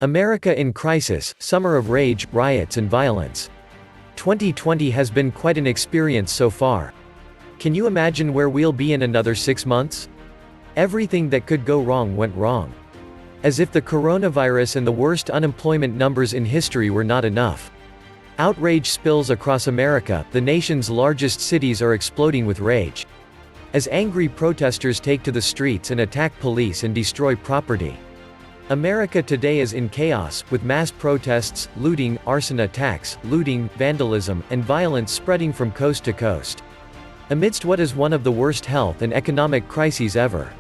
America in crisis, summer of rage, riots and violence. 2020 has been quite an experience so far. Can you imagine where we'll be in another 6 months? Everything that could go wrong went wrong. As if the coronavirus and the worst unemployment numbers in history were not enough. Outrage spills across America, the nation's largest cities are exploding with rage. As angry protesters take to the streets and attack police and destroy property. America today is in chaos, with mass protests, looting, arson attacks, looting, vandalism, and violence spreading from coast to coast. Amidst what is one of the worst health and economic crises ever.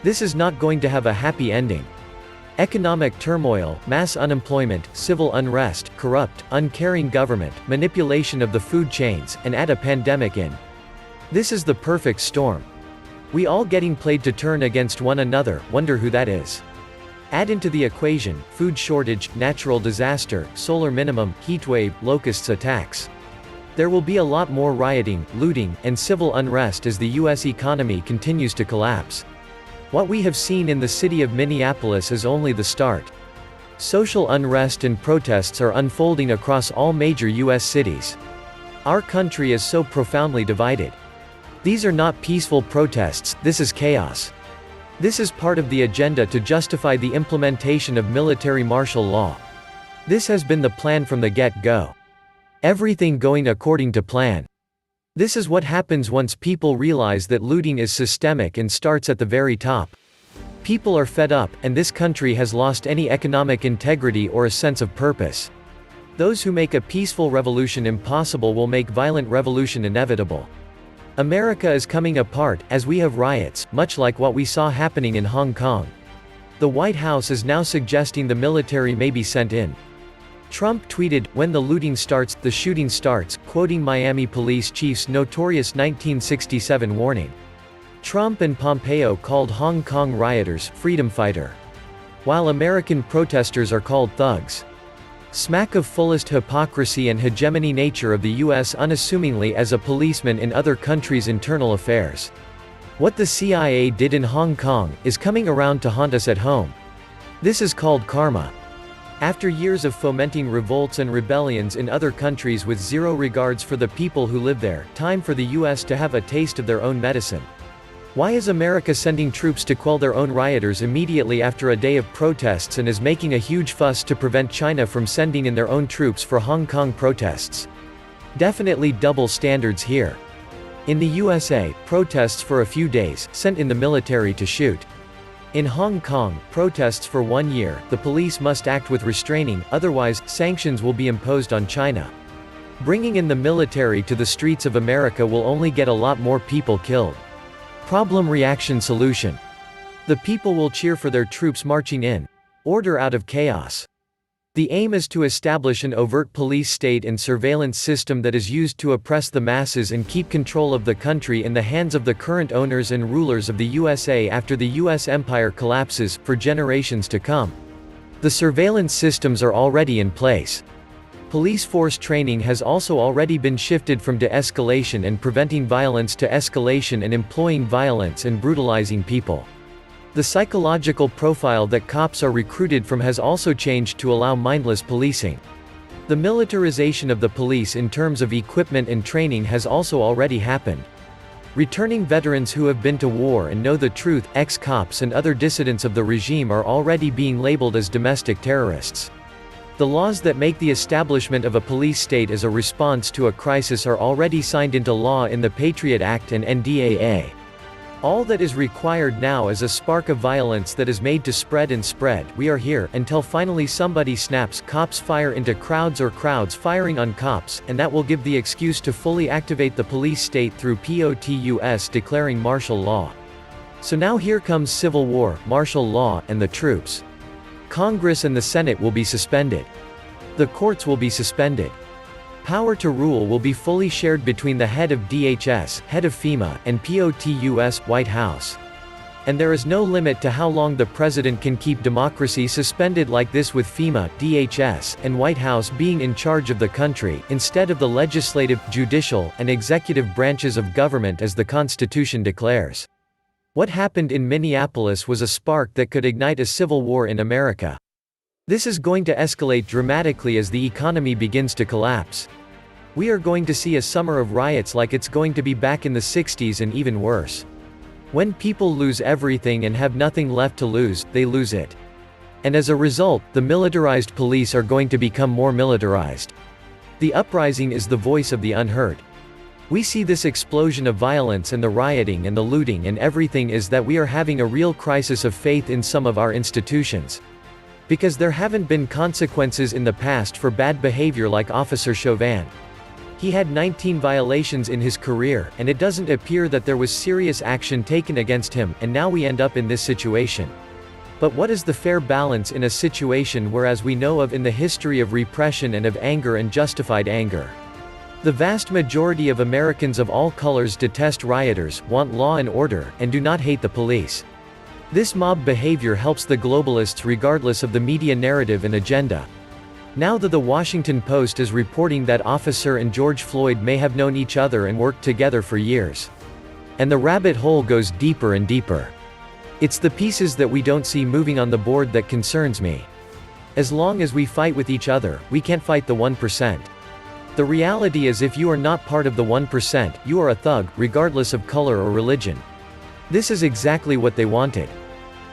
This is not going to have a happy ending. Economic turmoil, mass unemployment, civil unrest, corrupt, uncaring government, manipulation of the food chains, and add a pandemic in. This is the perfect storm. We all getting played to turn against one another, wonder who that is. Add into the equation, food shortage, natural disaster, solar minimum, heatwave, locusts attacks. There will be a lot more rioting, looting, and civil unrest as the U.S. economy continues to collapse. What we have seen in the city of Minneapolis is only the start. Social unrest and protests are unfolding across all major U.S. cities. Our country is so profoundly divided. These are not peaceful protests, this is chaos. This is part of the agenda to justify the implementation of military martial law. This has been the plan from the get-go. Everything going according to plan. This is what happens once people realize that looting is systemic and starts at the very top. People are fed up, and this country has lost any economic integrity or a sense of purpose. Those who make a peaceful revolution impossible will make violent revolution inevitable. America is coming apart, as we have riots, much like what we saw happening in Hong Kong. The White House is now suggesting the military may be sent in. Trump tweeted, "When the looting starts, the shooting starts," quoting Miami police chief's notorious 1967 warning. Trump and Pompeo called Hong Kong rioters, freedom fighter. While American protesters are called thugs. Smack of fullest hypocrisy and hegemony nature of the U.S. unassumingly as a policeman in other countries' internal affairs. What the CIA did in Hong Kong, is coming around to haunt us at home. This is called karma. After years of fomenting revolts and rebellions in other countries with zero regards for the people who live there, time for the U.S. to have a taste of their own medicine. Why is America sending troops to quell their own rioters immediately after a day of protests and is making a huge fuss to prevent China from sending in their own troops for Hong Kong protests? Definitely double standards here. In the USA, protests for a few days, sent in the military to shoot. In Hong Kong, protests for 1 year, the police must act with restraining, otherwise, sanctions will be imposed on China. Bringing in the military to the streets of America will only get a lot more people killed. Problem reaction solution. The people will cheer for their troops marching in. Order out of chaos. The aim is to establish an overt police state and surveillance system that is used to oppress the masses and keep control of the country in the hands of the current owners and rulers of the USA after the U.S. empire collapses, for generations to come. The surveillance systems are already in place. Police force training has also already been shifted from de-escalation and preventing violence to escalation and employing violence and brutalizing people. The psychological profile that cops are recruited from has also changed to allow mindless policing. The militarization of the police in terms of equipment and training has also already happened. Returning veterans who have been to war and know the truth, ex-cops and other dissidents of the regime are already being labeled as domestic terrorists. The laws that make the establishment of a police state as a response to a crisis are already signed into law in the Patriot Act and NDAA. All that is required now is a spark of violence that is made to spread and spread. We are here, until finally somebody snaps, cops fire into crowds or crowds firing on cops, and that will give the excuse to fully activate the police state through POTUS declaring martial law. So now here comes civil war, martial law, and the troops. Congress and the Senate will be suspended. The courts will be suspended. Power to rule will be fully shared between the head of DHS, head of FEMA, and POTUS, White House. And there is no limit to how long the president can keep democracy suspended like this, with FEMA, DHS, and White House being in charge of the country, instead of the legislative, judicial, and executive branches of government as the Constitution declares. What happened in Minneapolis was a spark that could ignite a civil war in America. This is going to escalate dramatically as the economy begins to collapse. We are going to see a summer of riots like it's going to be back in the 60s and even worse. When people lose everything and have nothing left to lose, they lose it. And as a result, the militarized police are going to become more militarized. The uprising is the voice of the unheard. We see this explosion of violence and the rioting and the looting, and everything is that we are having a real crisis of faith in some of our institutions. Because there haven't been consequences in the past for bad behavior like Officer Chauvin. He had 19 violations in his career, and it doesn't appear that there was serious action taken against him, and now we end up in this situation. But what is the fair balance in a situation whereas we know of in the history of repression and of anger and justified anger? The vast majority of Americans of all colors detest rioters, want law and order, and do not hate the police. This mob behavior helps the globalists regardless of the media narrative and agenda. Now that the Washington Post is reporting that Officer and George Floyd may have known each other and worked together for years. And the rabbit hole goes deeper and deeper. It's the pieces that we don't see moving on the board that concerns me. As long as we fight with each other, we can't fight the 1%. The reality is if you are not part of the 1%, you are a thug, regardless of color or religion. This is exactly what they wanted.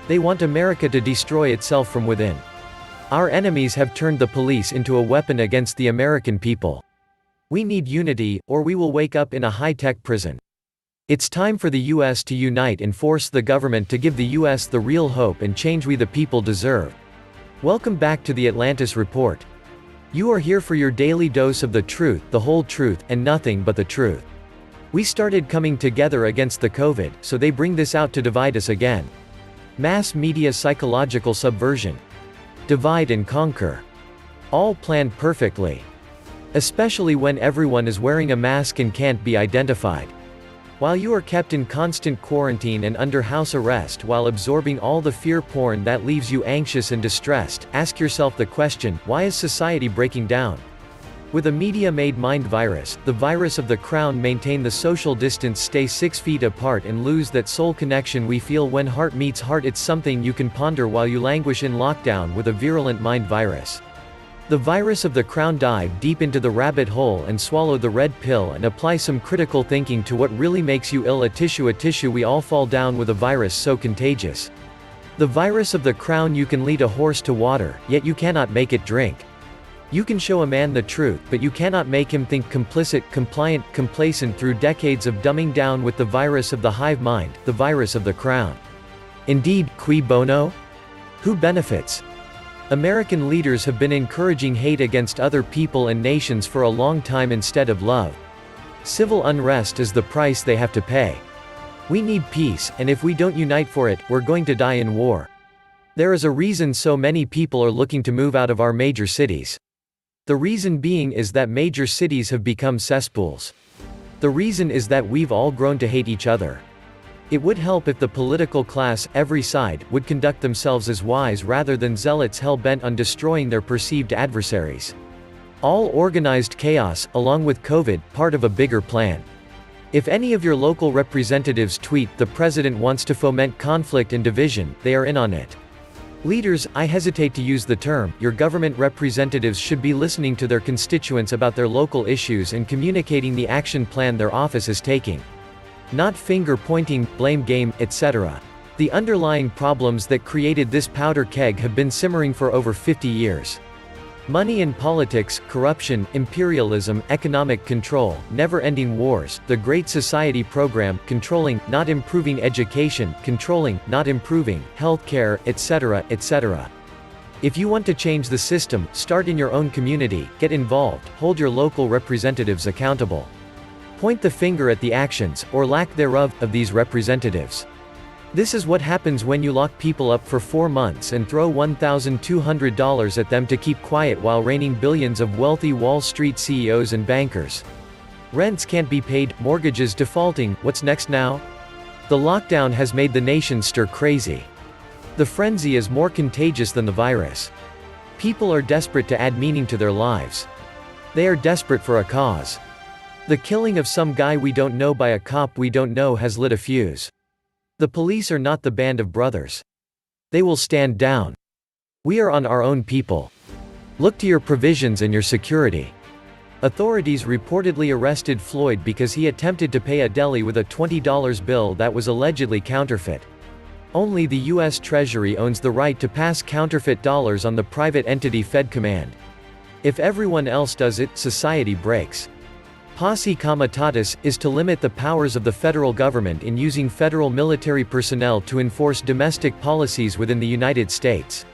They want America to destroy itself from within. Our enemies have turned the police into a weapon against the American people. We need unity, or we will wake up in a high-tech prison. It's time for the U.S. to unite and force the government to give the U.S. the real hope and change we the people deserve. Welcome back to the Atlantis Report. You are here for your daily dose of the truth, the whole truth, and nothing but the truth. We started coming together against the COVID, so they bring this out to divide us again. Mass media psychological subversion. Divide and conquer. All planned perfectly. Especially when everyone is wearing a mask and can't be identified. While you are kept in constant quarantine and under house arrest while absorbing all the fear porn that leaves you anxious and distressed, ask yourself the question, why is society breaking down? With a media-made mind virus, the virus of the crown, maintain the social distance, stay 6 feet apart and lose that soul connection we feel when heart meets heart. It's something you can ponder while you languish in lockdown with a virulent mind virus. The virus of the crown. Dive deep into the rabbit hole and swallow the red pill and apply some critical thinking to what really makes you ill. A tissue we all fall down with a virus so contagious. The virus of the crown. You can lead a horse to water, yet you cannot make it drink. You can show a man the truth, but you cannot make him think. Complicit, compliant, complacent through decades of dumbing down with the virus of the hive mind, the virus of the crown. Indeed, cui bono? Who benefits? American leaders have been encouraging hate against other people and nations for a long time instead of love. Civil unrest is the price they have to pay. We need peace, and if we don't unite for it, we're going to die in war. There is a reason so many people are looking to move out of our major cities. The reason being is that major cities have become cesspools. The reason is that we've all grown to hate each other. It would help if the political class, every side, would conduct themselves as wise rather than zealots hell-bent on destroying their perceived adversaries. All organized chaos, along with COVID, part of a bigger plan. If any of your local representatives tweet, "The president wants to foment conflict and division," they are in on it. Leaders, I hesitate to use the term, your government representatives should be listening to their constituents about their local issues and communicating the action plan their office is taking. Not finger-pointing, blame game, etc. The underlying problems that created this powder keg have been simmering for over 50 years. Money and politics, corruption, imperialism, economic control, never-ending wars, the Great Society program, controlling, not improving education, controlling, not improving, healthcare, etc., etc. If you want to change the system, start in your own community, get involved, hold your local representatives accountable. Point the finger at the actions, or lack thereof, of these representatives. This is what happens when you lock people up for 4 months and throw $1,200 at them to keep quiet while raining billions of wealthy Wall Street CEOs and bankers. Rents can't be paid, mortgages defaulting. What's next now? The lockdown has made the nation stir crazy. The frenzy is more contagious than the virus. People are desperate to add meaning to their lives. They are desperate for a cause. The killing of some guy we don't know by a cop we don't know has lit a fuse. The police are not the band of brothers. They will stand down. We are on our own people. Look to your provisions and your security. Authorities reportedly arrested Floyd because he attempted to pay a deli with a $20 bill that was allegedly counterfeit. Only the U.S. Treasury owns the right to pass counterfeit dollars on the private entity Fed command. If everyone else does it, society breaks. Posse comitatus is to limit the powers of the federal government in using federal military personnel to enforce domestic policies within the United States.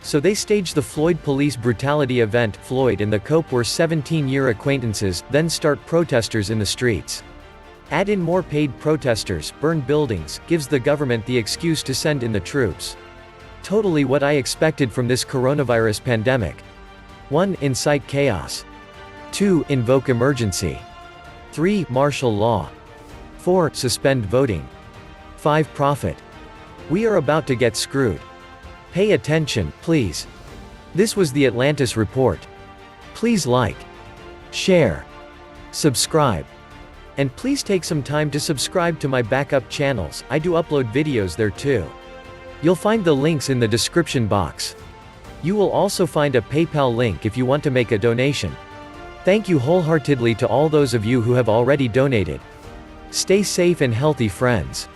So they staged the Floyd police brutality event. Floyd and the Cope were 17-year acquaintances, then start protesters in the streets. Add in more paid protesters, burn buildings, gives the government the excuse to send in the troops. Totally what I expected from this coronavirus pandemic. 1. Incite chaos. 2. Invoke emergency. 3. Martial law. 4. Suspend voting. 5. Profit. We are about to get screwed. Pay attention, please. This was the Atlantis Report. Please like, share, subscribe. And please take some time to subscribe to my backup channels. I do upload videos there too. You'll find the links in the description box. You will also find a PayPal link if you want to make a donation. Thank you wholeheartedly to all those of you who have already donated. Stay safe and healthy, friends.